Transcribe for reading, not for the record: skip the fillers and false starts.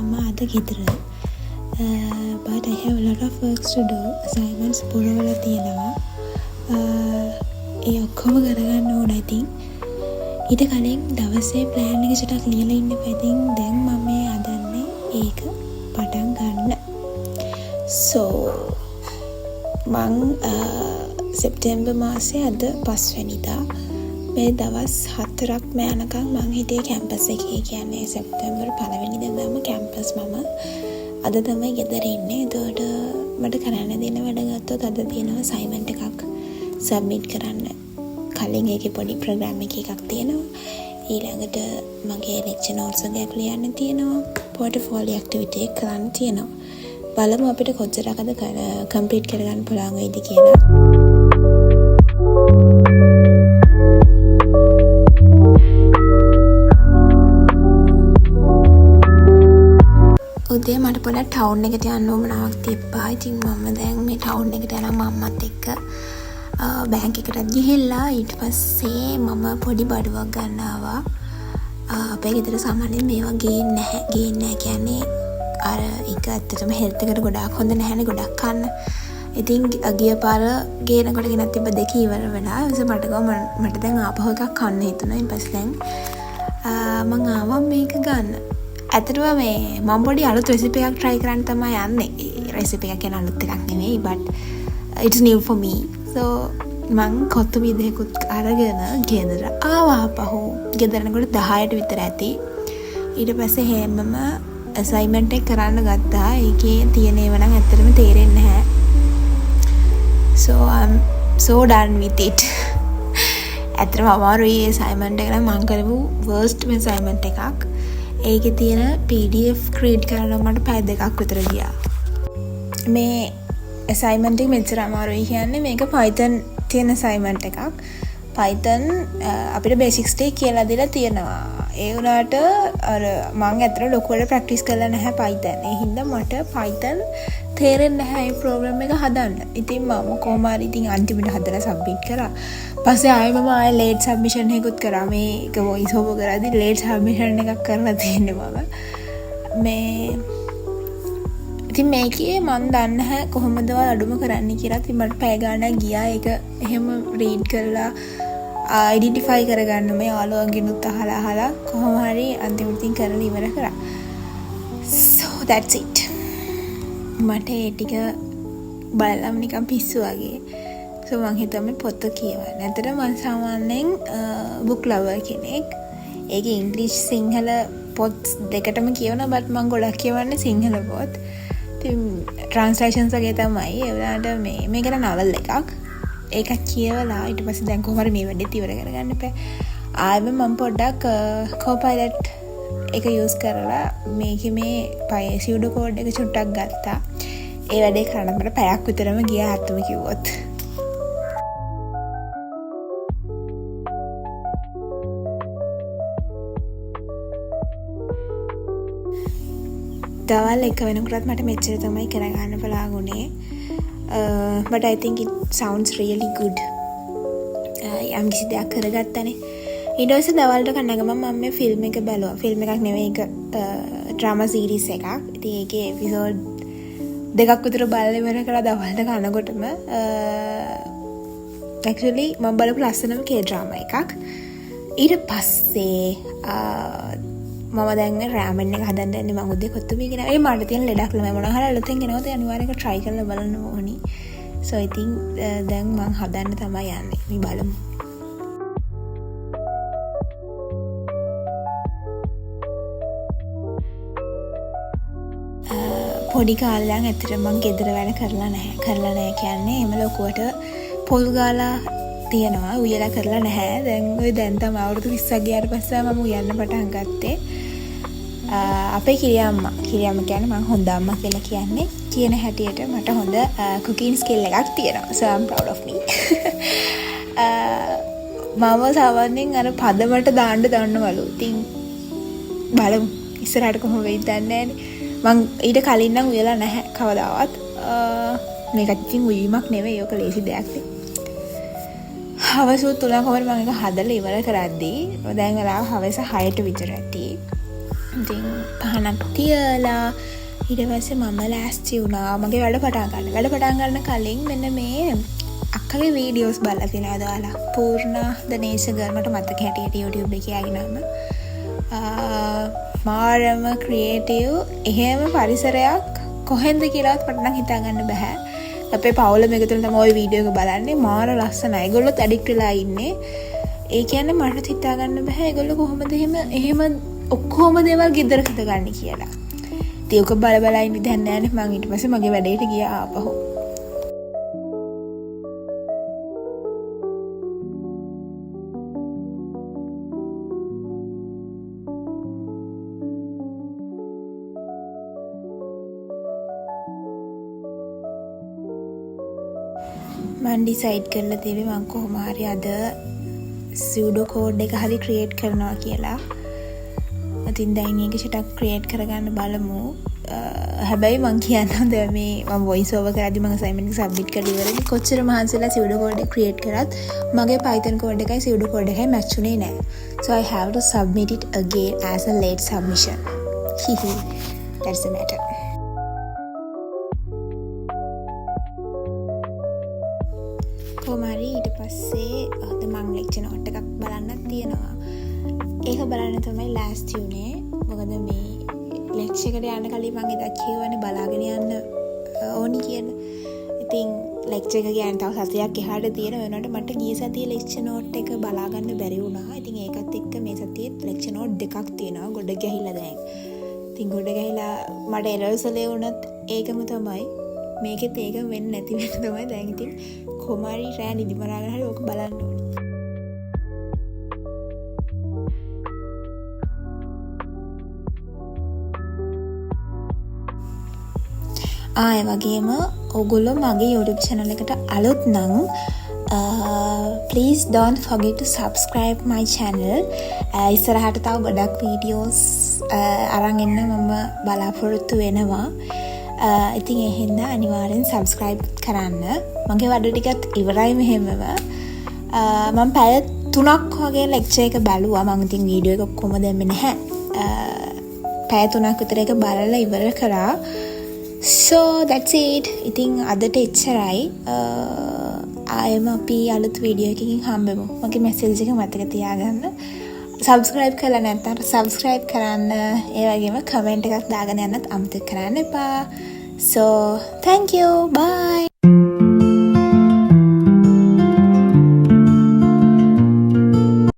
මම අද ගෙදර. But I have a lot of works to do. Assignments පුරවලා තියෙනවා. ඒ ඔක්කොම කරගන්න ඕන I think. ඊට කලින් දවසේ plan එක චුට්ටක් ලියලා ඉන්න පැතින් දැන් මම මේ හදන්නේ ඒක පටන් ගන්න. So මං සෙප්තැම්බර් මාසේ අද 5 වෙනිදා මේ දවස් 4ක් යනකම් මං හිටියේ කැම්පස් එකේ. කියන්නේ සෙප්තැම්බර් 1 වෙනිදාම කැම්පස් මම අද තමයි ගෙදර ඉන්නේ. ඒතකොට මට කරන්න දෙන වැඩ ගත්තොත් අද තියෙනවා assignment එකක් submit කරන්න. කලින් ඒකේ පොඩි program එකක් තියෙනවා. ඊළඟට මගේ lecture notes එකක් ලියන්න තියෙනවා. portfolio activity එක කරන්න තියෙනවා. බලමු අපිට කොච්චරක් අද complete කරගන්න පුළුවන් වෙයිද කියලා. උදේ මට පොඩ්ඩක් ටවුන් එකට යන්න ඕමනාවක් තිබ්බා. ඉතින් මම දැන් මේ ටවුන් එකට යනවා මම්මත් එක්ක බැංක් එකකට ගිහිල්ලා ඊට පස්සේ මම පොඩි බඩුවක් ගන්න ආවා. අපේ ගෙදර සාමාන්‍යයෙන් මේවා ගේන්නේ නැහැ කියන්නේ අර ඒක ඇත්තටම හෙල්ත් එකට ගොඩාක් හොඳ නැහැනේ ගොඩක් කන්න. ඉතින් ගිය පාර ගේනකොට ගෙනත් තිබ්බ දෙක ඉවර වෙලා. ඒ නිසා මට දැන් ආපහු එකක් කන්න හිතුණා. ඊට පස්සේ දැන් මම ආවා මේක ගන්න. ඇත්තටම මේ මම පොඩි අලුත් රෙසිපි එකක් try කරන්න තමයි යන්නේ. රෙසිපි එක කියන අලුත් එකක් නෙමෙයි but it's new for me. So මං කොත්තු විදේකුත් අරගෙන ගෙදර ආවා. ආපහු ගෙදර යනකොට 10ට විතර ඇති. ඊට පස්සේ හැමම assignment එක කරන්න ගත්තා. ඒකේ තියෙන ඒවා නම් ඇත්තටම තේරෙන්නේ නැහැ. So I'm so done with it. ඇත්තටම අමාරුයි assignment එක නම් මං කරපු worst assignment එකක්. ඒකේ තියෙන PDF create කරන්න මට පැය 2ක් විතර ගියා. මේ assignment එක මෙච්චර අමාරුයි කියන්නේ මේක Python තියෙන assignment එකක්. Python අපිට basics ටික කියලා දීලා තියෙනවා. ඒ වුණාට අර මම ඇත්තට ලොකුවට practice කරලා නැහැ Python. ඒ හින්දා මට Python තේරෙන්නේ නැහැ මේ program එක හදන්න. ඉතින් මම කොහොම හරි ඉතින් අන්තිමට හදලා submit කරා. පස්සේ මම late submission එකකුත් කරා. මේක voice over කරද්දි late submission එකක් කරලා තියෙන්නේ මම. ඉතින් මේකේ මම දන්නේ නැහැ කොහොමද අඩුම කරන්න කියලා. ඉතින් මට පැය ගාණක් ගියා ඒක එහෙම read කරලා identify කරගන්න මේ යාළුවන්ගෙනුත් අහලා කොහොම හරි අන්තිමට ඉතින් කරලා ඉවර කරා. So that's it. මට ඒ ටික බලලම නිකන් පිස්සු වගේ. So මං හිතුවා මේ පොත කියවන්න. ඇත්තට මම සාමාන්‍යයෙන් book lover කෙනෙක්. ඒකේ ඉංග්‍රීසි සිංහල පොත් දෙකටම කියවනවා but මං ගොඩක් කියවන්නේ සිංහල පොත්. ඉතින් translations වගේ තමයි. ඒ වුණාට මේකට novel එකක්. ඒක කියවලා ඊට පස්සේ දැන් කොහොම හරි මේ වැඩේ ඉවර කරගන්න එපා. ආයෙත් මම පොඩ්ඩක් Copilot එක use කරලා මේකේ මේ pseudo code එක චුට්ටක් ගත්තා. ඒ වැඩේ කරන්න මට පැයක් විතරම ගියා අතම කිව්වොත්. දවල් 1 වෙනකොටත් මට මෙච්චර තමයි කරගන්න බලාගුණේ. But I think it sounds really good. යම් කිසි දෙයක් කරගත්තනේ. ඊට පස්සේ දවල්ට කන්නගම මම මේ ෆිල්ම් එක බැලුවා. ෆිල්ම් එකක් නෙවෙයි ඒක ඩ්‍රාමා සීරීස් එකක්. ඉතින් ඒකේ එපිසෝඩ් 2ක් විතර බලලා ඉවර කරලා දවල්ට කනකොටම actually මම බලපු ලස්සනම K drama එකක්. ඊට පස්සේ මම දැන් රෑමන් එක හදන්න යන්නේ. මම උදේ කොත්තුමී කියන ඒ මට තියෙන ලෙඩක් ළමයි මොනවා හරි අලුතෙන් ගෙනවද අනිවාර්යයෙන් try කරලා බලන්න ඕනි. So I think දැන් මම හදන්න තමයි යන්නේ. මේ බලමු. පොඩි කාලේ නම් ඇත්තටම මම ගෙදර වැඩ කරලා නැහැ කියන්නේ එහෙම ලොකුවට පොල් ගාලා තියනවා. උයලා කරලා නැහැ. දැන් තමයි අවුරුදු 20ක් ගියාට පස්සේ මම උයන්න පටන් ගත්තේ. අපේ කිරියම්මා කියන්නේ මම හොඳ අම්මා කියලා කියන්නේ. කියන හැටියට මට හොඳ cooking skill එකක් තියෙනවා. So I'm proud of me. මම සාමාන්‍යයෙන් අර පදමට දාන්නවලු. ඉතින් බලමු ඉස්සරහට කොහොම වෙයිද දන්නේ නැහැ. මං ඊට කලින් නම් උයලා නැහැ කවදාවත්. මේක ඉතින් උයීමක් නෙවෙයි. ඔක ලේසි දෙයක් නේ. හවස 3 කොහොමද මම එක හදලා ඉවර කරද්දී දැන් වෙලාව හවස 6ට විතර ඇති. ඉතින් පහනක් තියලා ඊට පස්සේ මම ලෑස්ති වුණා මගේ වැඩ පටන් ගන්න කලින් මෙන්න මේ අක්කගේ වීඩියෝස් බලලා තියෙනවා දාලා පූර්ණා දනේශ ගර්ල් මට මතක හැටියට YouTube එකේ ආගේ නම මාරම ක්‍රියේටිව් එහෙම පරිසරයක් කොහෙන්ද කියලාත් මට නම් හිතා ගන්න බෑ අපේ පවුල මේක තුළ තමයි ওই වීඩියෝ එක බලන්නේ මාර ලස්සනයි ඒගොල්ලොත් ඇඩික්ට් වෙලා ඉන්නේ ඒ කියන්නේ මට හිතා ගන්න බෑ ඒගොල්ලෝ කොහොමද එහෙම ඔක්කොම දේවල් ගෙදර හදගන්නේ කියලා ඒක බල ඉන්න දැන් නෑනේ මං ඊට පස්සේ මගේ වැඩේට ගියා ආපහු මම ඩිසයිඩ් කරලා තිබේ මම කොහොම හරි අද සූඩෝ කෝඩ් එක හරි ක්‍රියේට් කරනවා කියලා. ඉතින් දැන් ඒක චටක් ක්‍රියේට් කරගන්න බලමු. හැබැයි මම කියන්නම් දැන් මේ මම වොයිස් ඕවර් කරද්දි මම අසයින්මන්ට් එක සබ්මිට් කරලා ඉවරනේ. කොච්චර මහන්සිලා සූඩෝ කෝඩ් එක ක්‍රියේට් කරත් මගේ Python කෝඩ් එකයි සූඩෝ කෝඩ් එකයි මැච් උනේ නැහැ. So I have to submit it again as a late submission. That's the matter. කොමාරි ඊට පස්සේ අද මම ලෙක්චර් නෝට් එකක් බලන්නත් තියෙනවා. ඒක බලන්න තමයි ලෑස්ති උනේ. මොකද මේ ලෙක්චර් එකට යන්න කලින් මම ඉතින් කියවනේ බලාගෙන යන්න ඕනි කියලා. ඉතින් ලෙක්චර් එක ගියාන් තව සතියක් එහාට තියෙන වෙනකොට මට ගිය සතියේ ලෙක්චර් නෝට් එක බලා ගන්න බැරි වුණා. ඉතින් ඒකත් එක්ක මේ සතියේත් ලෙක්චර් නෝට් දෙකක් තියෙනවා. ගොඩ ගැහිලා දැන්. ඉතින් ගොඩ ගැහිලා මට එරර්ස් වල වුණත් ඒකම තමයි. මේකෙත් ඒක වෙන්නේ නැති වෙන තමයි දැන් ඉතින් කොමාරි රෑ නිදි මරාගෙන හරි ඕක බලන්න ඕනේ. ඒ වගේම ඔයගොල්ලෝ මගේ YouTube channel එකට අලුත් නම් please don't forget to subscribe my channel. ඉස්සරහට තව ගොඩක් videos අරන් එන්න මම බලාපොරොත්තු වෙනවා. ඉතින් ඒ හින්දා අනිවාර්යෙන් subscribe කරන්න. මගේ වැඩ ටිකත් ඉවරයි මෙහෙමම. මම පැය 3ක් වගේ lecture එක බැලුවා. මම ඉතින් වීඩියෝ එක ඔක්කොම දැම්මේ නැහැ. පැය 3ක් විතර එක බලලා ඉවර කරා. So that's it. ඉතින් අදට එච්චරයි. ආයෙම අපි අලුත් වීඩියෝ එකකින් හම්බෙමු. මගේ මැසේජ් එක මතක තියාගන්න. subscribe කරලා නැත්නම් subscribe කරන්න. ඒ වගේම comment එකක් දාගෙන යන්නත් අමතක කරන්න එපා. So thank you. Bye.